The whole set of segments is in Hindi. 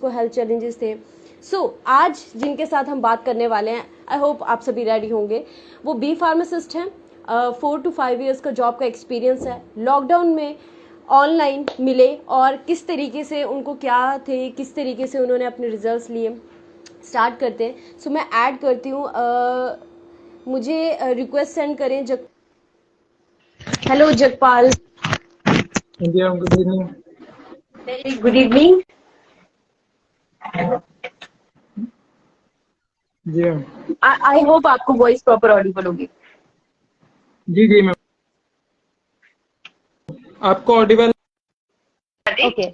जिसको हेल्थ चैलेंजेस थे। आज जिनके साथ हम बात करने वाले हैं, आई होप आप सभी रेडी होंगे। वो बी फार्मासिस्ट हैं, 4 to 5 ईयर्स का जॉब का एक्सपीरियंस है, लॉकडाउन में ऑनलाइन मिले और किस तरीके से उनको क्या थे, किस तरीके से उन्होंने अपने रिजल्ट्स लिए। स्टार्ट करते हैं। मैं ऐड करती हूँ, मुझे रिक्वेस्ट सेंड करें। Hello Jagpal. Good evening. Very good evening. जी मैम। आई होप आपको वॉइस प्रॉपर ऑडिबल होगी। जी जी मैम, आपको audible? Okay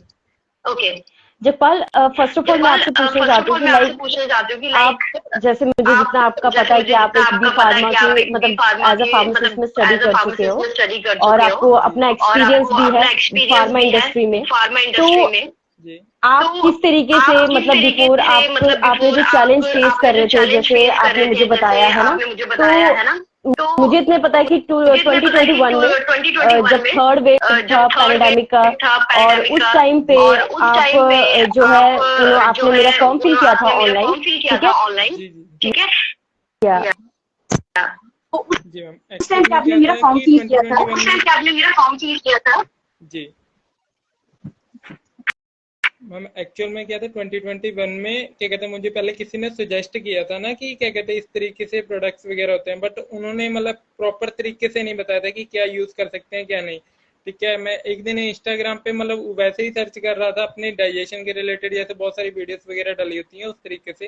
okay Jagpal, first of all मैं आपसे पूछना चाहती हूँ कि लाइक आप, जैसे मुझे जितना आपका पता है कि आप एक बी फार्मा के मतलब एज अ फार्मासिस्ट में स्टडी कर चुके हो और आपको अपना एक्सपीरियंस भी है फार्मा इंडस्ट्री में, तो आप किस तरीके से मतलब बिफोर आपने जो चैलेंज फेस कर रहे थे, जैसे आपने मुझे बताया है ना, तो मुझे इतने पता है कि 2021 में जब थर्ड वेव था पैंडेमिक का, और उस टाइम पे आप जो है आपने मेरा फॉर्म फिल किया था ऑनलाइन, ठीक है क्या? जी मैम, उस टाइम पे आपने मेरा फॉर्म फिल किया था। जी मैम, एक्चुअल में क्या था 2021 में, क्या कहते हैं, मुझे पहले किसी ने सजेस्ट किया था ना कि क्या कहते हैं इस तरीके से प्रोडक्ट्स वगैरह होते हैं, बट उन्होंने मतलब प्रॉपर तरीके से नहीं बताया था कि क्या यूज कर सकते हैं क्या नहीं। ठीक है, मैं एक दिन इंस्टाग्राम पे मतलब वैसे ही सर्च कर रहा था अपने डाइजेशन के रिलेटेड, जैसे बहुत सारी वीडियोस वगैरह डली होती हैं उस तरीके से,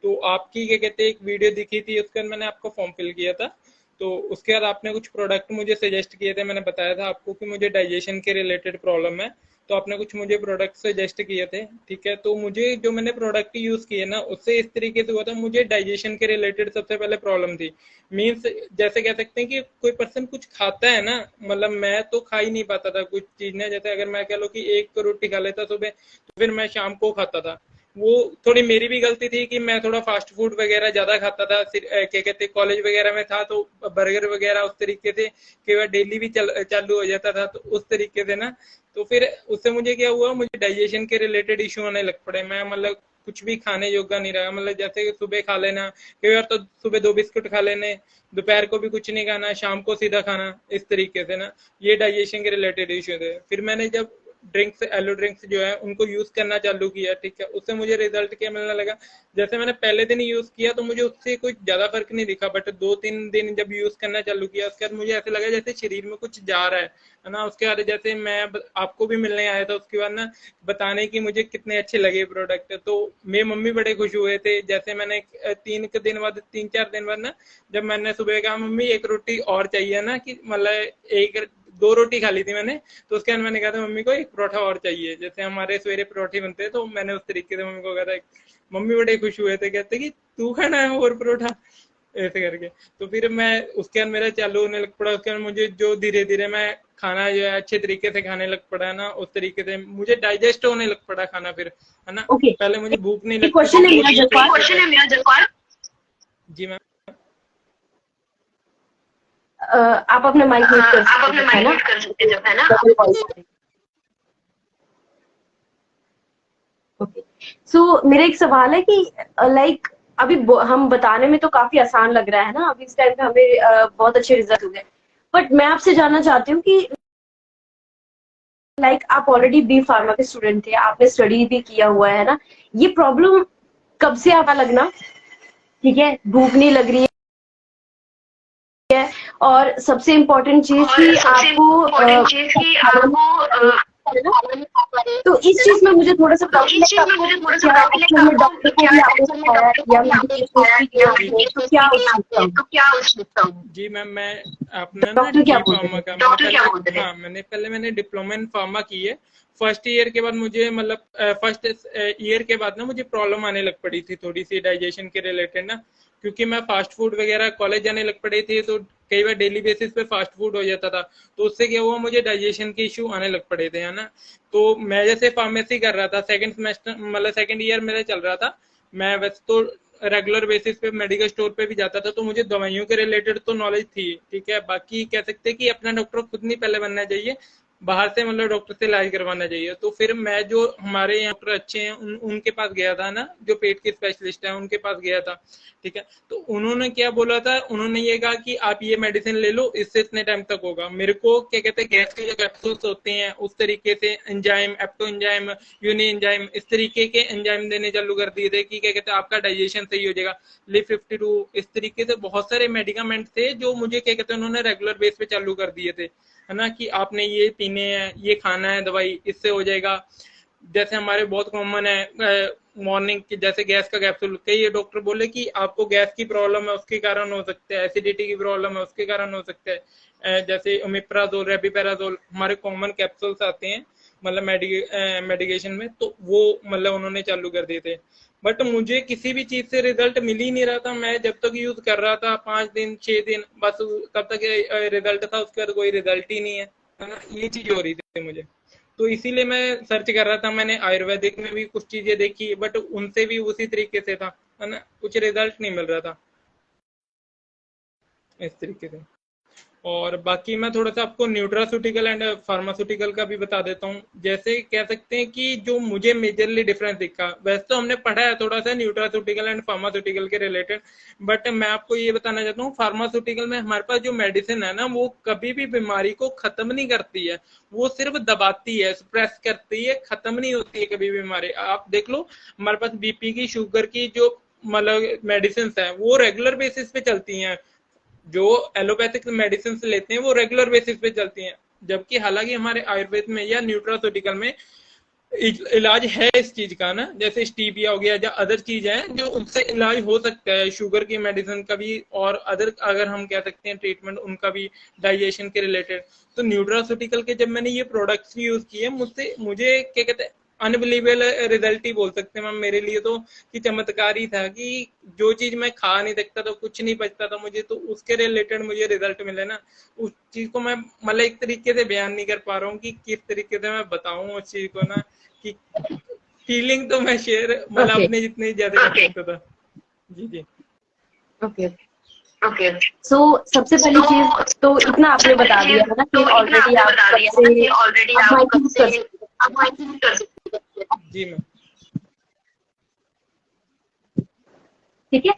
तो आपकी क्या कहते हैं एक वीडियो दिखी थी, उसके बाद मैंने आपको फॉर्म फिल किया था। तो उसके बाद आपने कुछ प्रोडक्ट मुझे सजेस्ट किए थे, मैंने बताया था आपको कि मुझे डाइजेशन के रिलेटेड प्रॉब्लम है, तो आपने कुछ मुझे प्रोडक्ट सजेस्ट किए थे। ठीक है, तो मुझे जो मैंने प्रोडक्ट यूज किए ना, उससे इस तरीके से हुआ था, मुझे डाइजेशन के रिलेटेड सबसे पहले प्रॉब्लम थी। मीन्स जैसे कह सकते हैं कि कोई पर्सन कुछ खाता है ना, मतलब मैं तो खा ही नहीं पाता था कुछ चीज ने, जैसे अगर मैं कह लो कि एक रोटी खा लेता सुबह, तो फिर मैं शाम को खाता था। वो थोड़ी मेरी भी गलती थी कि मैं थोड़ा फास्ट फूड वगैरह ज्यादा खाता था, क्या कहते कॉलेज वगैरह में था तो बर्गर वगैरह उस तरीके से कि वह डेली भी चालू हो जाता था, तो उस तरीके से ना, तो फिर उससे मुझे क्या हुआ, मुझे डाइजेशन के रिलेटेड इश्यू होने लग पड़े। मैं मतलब कुछ भी खाने योग्य नहीं रहा, मतलब जैसे सुबह खा लेना, कई बार तो सुबह 2 बिस्कुट खा लेने, दोपहर को भी कुछ नहीं खाना, शाम को सीधा खाना, इस तरीके से ना, ये डाइजेशन के रिलेटेड इश्यू थे। फिर मैंने जब ड्रिंक्स, एलो ड्रिंक्स जो है उनको यूज करना चालू किया, ठीक है, उससे मुझे रिजल्ट क्या मिलने लगा, जैसे मैंने पहले दिन यूज किया तो मुझे उससे कुछ ज्यादा फर्क नहीं दिखा, बट 2-3 दिन जब यूज करना चालू किया, उसके बाद मुझे ऐसे लगा जैसे शरीर में कुछ जा रहा है ना। उसके बाद जैसे मैं आपको भी मिलने आया था उसके बाद ना, बताने की मुझे कितने अच्छे लगे प्रोडक्ट, तो मेरी मम्मी बड़े खुश हुए थे। जैसे मैंने 3-4 दिन बाद ना, जब मैंने सुबह कहा मम्मी एक रोटी और चाहिए ना, कि मतलब एक 2 रोटी खा ली थी मैंने, तो उसके बाद मैंने कहा था मम्मी को एक परोठा और चाहिए, जैसे हमारे सवेरे परोठे बनते हैं, तो मैंने उस तरीके से मम्मी को कहा था। मम्मी बड़े खुश हुए थे, कहते कि तू खाना है और परोठा, ऐसे करके। तो फिर मैं उसके बाद मेरा चालू होने लग पड़ा, उसके बाद मुझे जो धीरे धीरे मैं खाना जो है अच्छे तरीके से खाने लग पड़ा ना, उस तरीके से मुझे डाइजेस्ट होने लग पड़ा खाना फिर, है ना। पहले मुझे भूख नहीं लगती थी। क्वेश्चन है मेरा जगपाल। जी मैम। आप अपने माइक म्यूट कर सकते हैं, है ना। ओके, मेरा एक सवाल है कि लाइक अभी हम बताने में तो काफी आसान लग रहा है ना, अभी इस टाइम पे हमें बहुत अच्छे रिजल्ट हुए, बट मैं आपसे जानना चाहती हूँ कि लाइक आप ऑलरेडी बी फार्मा के स्टूडेंट थे, आपने स्टडी भी किया हुआ है ना, ये प्रॉब्लम कब से आपका लगना, ठीक है, भूख नहीं लग रही है, और सबसे इम्पोर्टेंट चीज कि आपको तो इस चीज में मुझे थोड़ा सा डॉक्टर को भी आपने सिखाया या क्या जी मैम, मैं अपना ना डी फार्मा का मैंने पहले डिप्लोमा इन फार्मा की है। फर्स्ट ईयर के बाद मुझे मतलब फर्स्ट ईयर के बाद ना मुझे प्रॉब्लम आने लग पड़ी थी थोड़ी सी डाइजेशन के रिलेटेड ना, क्योंकि मैं फास्ट फूड वगैरह कॉलेज जाने लग पड़ी थी, तो कई बार डेली बेसिस पे फास्ट फूड हो जाता था, तो उससे क्या हुआ, मुझे डाइजेशन के इश्यू आने लग पड़े थे, है ना। तो मैं जैसे फार्मेसी कर रहा था, सेकंड सेमेस्टर मतलब सेकंड ईयर मेरा चल रहा था, मैं वैसे तो रेगुलर बेसिस पे मेडिकल स्टोर पे भी जाता था, तो मुझे दवाइयों के रिलेटेड तो नॉलेज थी, ठीक है। बाकी कह सकते हैं कि अपना डॉक्टर खुद नहीं पहले बनना चाहिए, बाहर से मतलब डॉक्टर से इलाज करवाना चाहिए। तो फिर मैं जो हमारे यहाँ डॉक्टर अच्छे हैं उनके पास गया था ना, जो पेट के स्पेशलिस्ट हैं उनके पास गया था, ठीक है। तो उन्होंने क्या बोला था, उन्होंने ये कहा कि आप ये मेडिसिन ले लो, इससे इतने टाइम तक होगा। मेरे को क्या कहते हैं, गैस के जो कैप्सूल्स होते हैं उस तरीके से एंजाइम, एप्टो एंजाइम, यूनि एंजाइम, इस तरीके के एंजाइम देने चालू कर दिए थे कि क्या कहते हैं आपका डाइजेशन सही हो जाएगा। लिव 52, इस तरीके से बहुत सारे मेडिकामेंट थे जो मुझे क्या कहते हैं उन्होंने रेगुलर बेस पे चालू कर दिए थे, है ना, कि आपने ये पीने हैं, ये खाना है दवाई, इससे हो जाएगा। जैसे हमारे बहुत कॉमन है मॉर्निंग की, जैसे गैस का कैप्सूल, कई ये डॉक्टर बोले कि आपको गैस की प्रॉब्लम है उसके कारण हो सकता है, एसिडिटी की प्रॉब्लम है उसके कारण हो सकता है। जैसे ओमेप्राजोल, रेबिपेराजोल, हमारे कॉमन कैप्सूल्स आते हैं मतलब मेडिकेशन में, तो वो मतलब उन्होंने चालू कर दिए थे। बट मुझे किसी भी चीज से रिजल्ट मिल ही नहीं रहा था। मैं जब तक यूज कर रहा था 5 दिन 6 दिन बस, तब तक रिजल्ट था, उसके बाद कोई रिजल्ट ही नहीं है ना, ये चीज हो रही थी मुझे। तो इसीलिए मैं सर्च कर रहा था, मैंने आयुर्वेदिक में भी कुछ चीजें देखी, बट उनसे भी उसी तरीके से था, है ना, कुछ रिजल्ट नहीं मिल रहा था इस तरीके से। और बाकी मैं थोड़ा सा आपको न्यूट्रास्यूटिकल एंड फार्मास्यूटिकल का भी बता देता हूँ। जैसे कह सकते हैं कि जो मुझे मेजरली डिफरेंस दिखा, वैसे तो हमने पढ़ा है थोड़ा सा न्यूट्रास्यूटिकल एंड फार्मास्यूटिकल के रिलेटेड, बट मैं आपको ये बताना चाहता हूँ, फार्मास्यूटिकल में हमारे पास जो मेडिसिन है ना, वो कभी भी बीमारी को खत्म नहीं करती है, वो सिर्फ दबाती है, स्प्रेस करती है, खत्म नहीं होती है कभी भी बीमारी। आप देख लो, हमारे पास बीपी की, शुगर की जो मतलब मेडिसिन है वो रेगुलर बेसिस पे चलती हैं, जो एलोपैथिक मेडिसिन लेते हैं वो रेगुलर बेसिस पे चलती हैं। जबकि हालांकि हमारे आयुर्वेद में या न्यूट्रास्यूटिकल में इलाज है इस चीज का ना, जैसे स्टीविया हो गया या अदर चीज है जो उनसे इलाज हो सकता है, शुगर की मेडिसिन का भी, और अदर अगर हम कह सकते हैं ट्रीटमेंट उनका भी, डाइजेशन के रिलेटेड। तो न्यूट्रास्यूटिकल के जब मैंने ये प्रोडक्ट्स यूज किए, मुझे क्या कहते हैं अनबिलीवेबल रिजल्ट ही बोल सकते हैं मैम मेरे लिए तो, कि चमत्कार ही था कि जो चीज मैं खा नहीं सकता था, कुछ नहीं बचता था मुझे, तो उसके रिलेटेड मुझे रिजल्ट मिले ना, उस चीज को मैं मतलब एक तरीके से बयान नहीं कर पा रहा हूँ कि किस तरीके से मैं बताऊं उस चीज को ना, कि फीलिंग तो मैं शेयर मतलब ओके अपने जितनी ज्यादा कर सकता था। जी जी। ओके। ओके। सो सबसे पहली चीज तो इतना आपने बता दिया है ना कि तो इतना ऑलरेडी आपने आप बता कब दिया है से ना कि ऑलरेडी आप आप कब माइंड से कर सकते आप माइंड कर सकते हैं। जी मैम। ठीक है।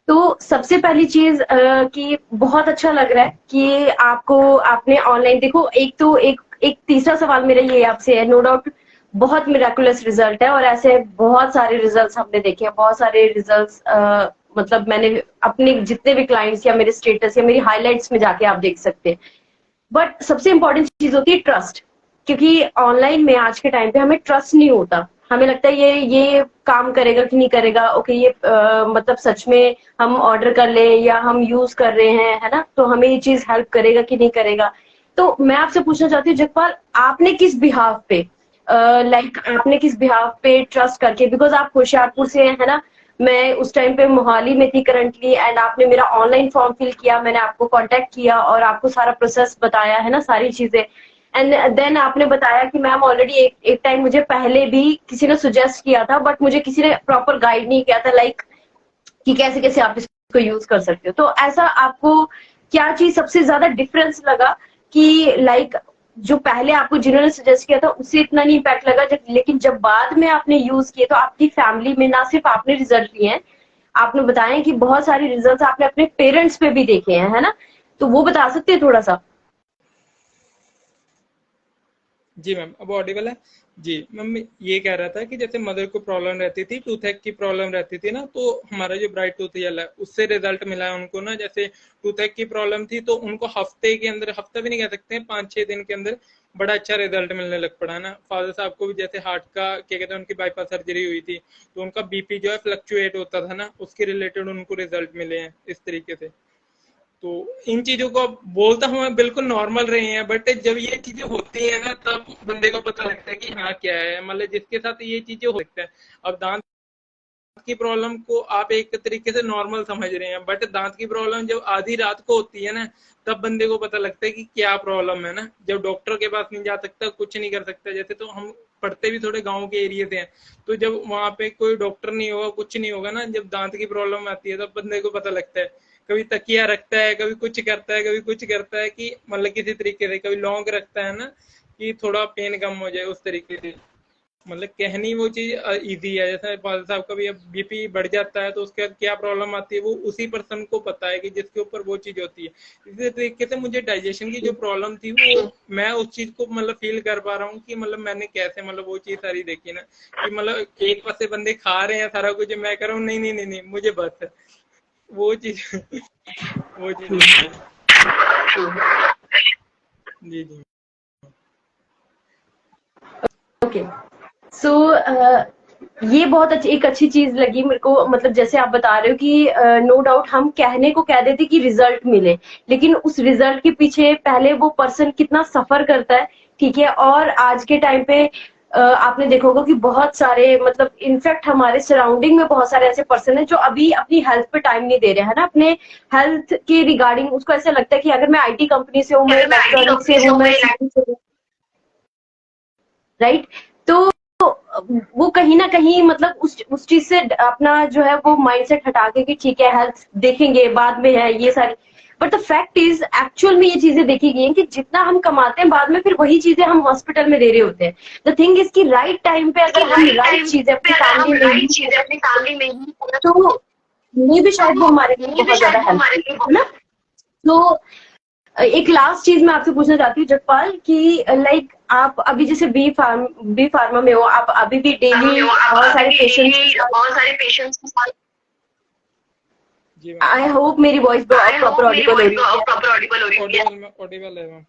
तो सबसे पहली चीज कि बहुत अच्छा लग रहा है कि आपको आपने ऑनलाइन देखो, एक तो एक तीसरा सवाल मेरा ये आपसे है, नो डाउट बहुत मिराकुलस रिजल्ट है और ऐसे बहुत सारे रिजल्ट्स हमने देखे हैं, बहुत सारे रिजल्ट्स मतलब मैंने अपने जितने भी क्लाइंट्स या मेरे स्टेटस या मेरी हाइलाइट्स में जाके आप देख सकते हैं। बट सबसे इंपॉर्टेंट चीज होती है ट्रस्ट, क्योंकि ऑनलाइन में आज के टाइम पे हमें ट्रस्ट नहीं होता, हमें लगता है ये काम करेगा कि नहीं करेगा, ओके ये मतलब सच में हम ऑर्डर कर ले या हम यूज कर रहे हैं, है ना, तो हमें ये चीज हेल्प करेगा कि नहीं करेगा। तो मैं आपसे पूछना चाहती हूँ जगपाल, आपने किस बिहाफ पे आपने किस बिहाफ पे ट्रस्ट करके, बिकॉज आप होशियारपुर से हैं, है ना, मैं उस टाइम पे मोहाली में थी करंटली, एंड आपने मेरा ऑनलाइन फॉर्म फिल किया, मैंने आपको कांटेक्ट किया और आपको सारा प्रोसेस बताया, है ना, सारी चीजें, एंड देन आपने बताया कि मैम ऑलरेडी एक टाइम मुझे पहले भी किसी ने सुजेस्ट किया था, बट मुझे किसी ने प्रॉपर गाइड नहीं किया था, लाइक कि कैसे कैसे आप इसको यूज कर सकते हो। तो ऐसा आपको क्या चीज सबसे ज्यादा डिफरेंस लगा कि लाइक जो पहले आपको जिन्होंने सजेस्ट किया था उससे इतना नहीं इम्पैक्ट लगा, लेकिन जब बाद में आपने यूज किए तो आपकी फैमिली में ना सिर्फ आपने रिजल्ट लिए हैं, आपने बताया कि बहुत सारे रिजल्ट आपने अपने पेरेंट्स पे भी देखे हैं, है ना, तो वो बता सकते हैं थोड़ा सा? जी मैम, अब ऑडिबल है? जी मैम, मैं ये कह रहा था कि जैसे मदर को प्रॉब्लम रहती थी, टूथेक की प्रॉब्लम रहती थी ना, तो हमारा जो ब्राइट टूथ जेल है उससे रिजल्ट मिला है उनको ना। जैसे टूथेक की प्रॉब्लम थी तो उनको हफ्ते के अंदर, हफ्ता भी नहीं कह सकते हैं, 5-6 दिन के अंदर बड़ा अच्छा रिजल्ट मिलने लग पड़ा है ना। फादर साहब को भी जैसे हार्ट का क्या कहते हैं उनकी बाईपास सर्जरी हुई थी, तो उनका बीपी जो है फ्लक्चुएट होता था ना, उसके रिलेटेड उनको रिजल्ट मिले हैं इस तरीके से। तो इन चीजों को बोलता हूँ मैं बिल्कुल नॉर्मल रहे हैं, बट जब ये चीजें होती है ना तब बंदे को पता लगता है कि हाँ क्या है, मतलब जिसके साथ ये चीजें हो सकता है। अब दांत की प्रॉब्लम को आप एक तरीके से नॉर्मल समझ रहे हैं, बट दांत की प्रॉब्लम जब आधी रात को होती है ना, तब बंदे को पता लगता है कि क्या प्रॉब्लम है ना। जब डॉक्टर के पास नहीं जा सकता, कुछ नहीं कर सकता, जैसे तो हम पढ़ते भी थोड़े गांव के एरिया से हैं, तो जब वहां पे कोई डॉक्टर नहीं होगा, कुछ नहीं होगा ना, जब दांत की प्रॉब्लम आती है तब बंदे को पता लगता है। कभी तकिया रखता है, कभी कुछ करता है, कभी कुछ करता है, कि मतलब किसी तरीके से कभी लौंग रखता है ना, कि थोड़ा पेन कम हो जाए, उस तरीके से। मतलब कहनी वो चीज इजी है। जैसे फादर साहब का भी अब बीपी बढ़ जाता है तो उसके बाद क्या प्रॉब्लम आती है वो उसी पर्सन को पता है कि जिसके ऊपर वो चीज होती है। इसी तरीके से मुझे डाइजेशन की जो प्रॉब्लम थी वो मैं उस चीज को मतलब फील कर पा रहा हूँ कि मतलब मैंने कैसे मतलब वो चीज सारी देखी ना कि मतलब एक पास से बंदे खा रहे हैं सारा कुछ, मैं कह रहा हूँ नहीं नहीं नहीं नहीं मुझे बस है वो चीज वो चीज जी जी। ओके सो ये बहुत एक अच्छी चीज लगी मेरे को, मतलब जैसे आप बता रहे हो कि नो डाउट हम कहने को कह देते कि रिजल्ट मिले, लेकिन उस रिजल्ट के पीछे पहले वो पर्सन कितना सफर करता है, ठीक है। और आज के टाइम पे आपने देखा होगा कि बहुत सारे, मतलब इनफैक्ट हमारे सराउंडिंग में बहुत सारे ऐसे पर्सन हैं जो अभी अपनी हेल्थ पे टाइम नहीं दे रहे हैं ना, अपने हेल्थ के रिगार्डिंग। उसको ऐसा लगता है कि अगर मैं आईटी कंपनी से हूँ, मैं इलेक्ट्रॉनिक से हूँ, मैं राइट, तो वो कहीं ना कहीं मतलब उस चीज से अपना जो है वो माइंडसेट हटा के कि ठीक है हेल्थ देखेंगे बाद में है ये सारी। But the fact is actual में ये चीजें देखी गई हैं कि जितना हम कमाते हैं बाद में फिर वही चीजें हम हॉस्पिटल में दे रहे होते हैं। द थिंग इज कि राइट टाइम पे अगर हम राइट चीजें अपनी फैमिली में तो ये भी शायद वो हमारे लिए बहुत ज्यादा हेल्प है ना। तो एक लास्ट चीज मैं आपसे पूछना चाहती हूँ जगपाल कि लाइक आप अभी जैसे बी फार्मा में हो, आप अभी भी डेली बहुत सारे पेशेंट्स जी आई होप मेरी वॉइस प्रॉपर ऑडिबल हो रही है। ऑडिबल है मैम।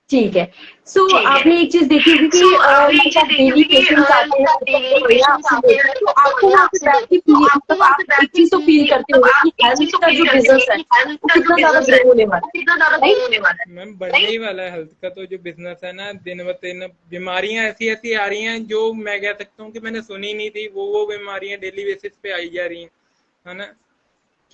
ठीक है। सो आपने एक चीज देखी होगी कि डेली पेशेंट्स आते हैं तो आपको वहाँ पे बैठ के मतलब आप एक चीज तो फील करते होंगे कि हेल्थ का जो बिजनेस है वो कितना ज्यादा ग्रो होने वाला है। मैम बढ़ने ही वाला है हेल्थ का तो जो बिजनेस है ना, दिन ब दिन बीमारियां ऐसी ऐसी आ रही हैं जो मैं कह सकता हूँ कि मैंने सुनी नहीं थी, वो बीमारियां डेली बेसिस पे आई जा रही हैं, है ना।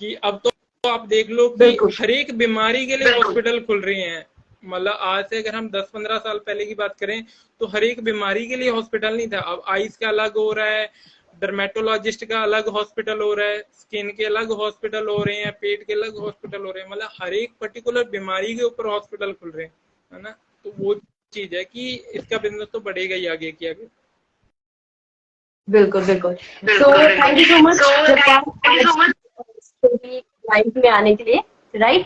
कि अब तो आप देख लो कि हर एक बीमारी के लिए हॉस्पिटल खुल रहे हैं। मतलब आज से अगर हम 10-15 साल पहले की बात करें तो हर एक बीमारी के लिए हॉस्पिटल नहीं था। अब आइज का अलग हो रहा है, डर्मेटोलॉजिस्ट का अलग हॉस्पिटल हो रहा है, स्किन के अलग हॉस्पिटल हो रहे हैं, पेट के अलग हॉस्पिटल हो रहे हैं। मतलब हर एक पर्टिकुलर बीमारी के ऊपर हॉस्पिटल खुल रहे हैं, है ना। तो वो चीज है कि इसका बिजनेस तो बढ़ेगा ही आगे की आगे। बिल्कुल बिल्कुल। So thank you so much live में आने के लिए, राइट।